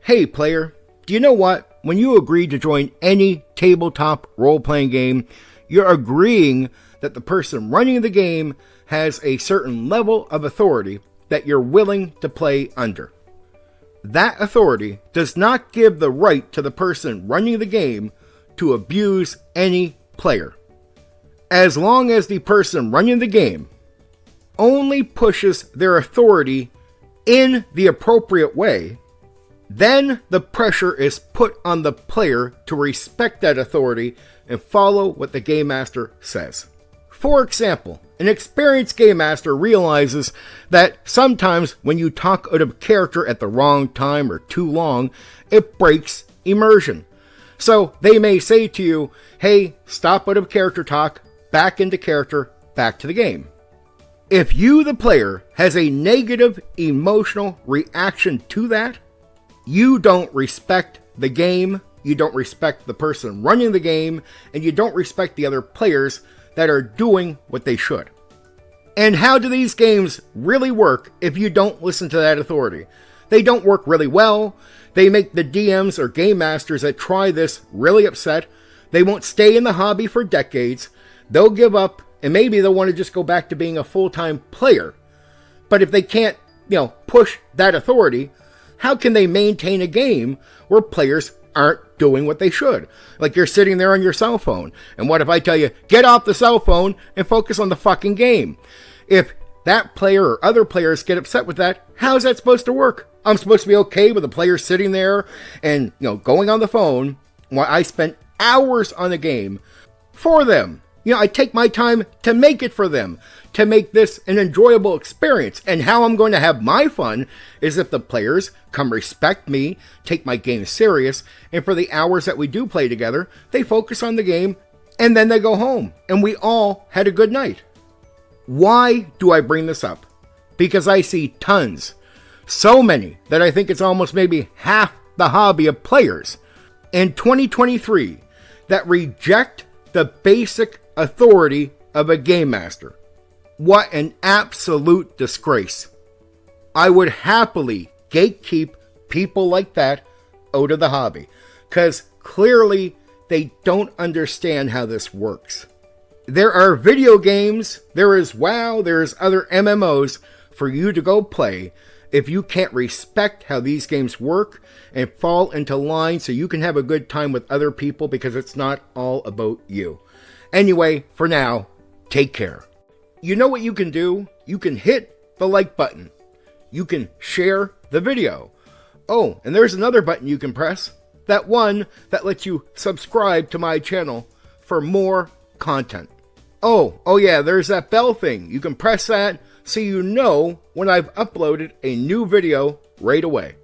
Hey player, do you know what? When you agree to join any tabletop role-playing game, you're agreeing that the person running the game has a certain level of authority that you're willing to play under. That authority does not give the right to the person running the game to abuse any player. As long as the person running the game only pushes their authority in the appropriate way, then the pressure is put on the player to respect that authority and follow what the game master says. For example, an experienced game master realizes that sometimes when you talk out of character at the wrong time or too long, it breaks immersion. So they may say to you, hey, stop out of character talk, back into character, back to the game. If you, the player, has a negative emotional reaction to that, you don't respect the game, you don't respect the person running the game, and you don't respect the other players that are doing what they should. And how do these games really work if you don't listen to that authority? They don't work really well. They make the DMs or game masters that try this really upset. They won't stay in the hobby for decades. They'll give up, and maybe they'll want to just go back to being a full-time player. But if they can't, push that authority, how can they maintain a game where players aren't doing what they should? Like you're sitting there on your cell phone. And what if I tell you, get off the cell phone and focus on the fucking game? If that player or other players get upset with that, how's that supposed to work? I'm supposed to be okay with the player sitting there and, going on the phone while I spent hours on the game for them. I take my time to make it for them, to make this an enjoyable experience. And how I'm going to have my fun is if the players come respect me, take my game serious, and for the hours that we do play together, they focus on the game, and then they go home, and we all had a good night. Why do I bring this up? Because I see tons, so many, that I think it's almost maybe half the hobby of players in 2023 that reject the basic authority of a game master. What an absolute disgrace. I would happily gatekeep people like that out of the hobby, because clearly they don't understand how this works. There are video games, there is WoW, there's other MMOs for you to go play if you can't respect how these games work and fall into line so you can have a good time with other people, because it's not all about you. Anyway, for now, take care. You know what you can do? You can hit the like button. You can share the video. Oh, and there's another button you can press. That one that lets you subscribe to my channel for more content. Oh yeah, there's that bell thing. You can press that so you know when I've uploaded a new video right away.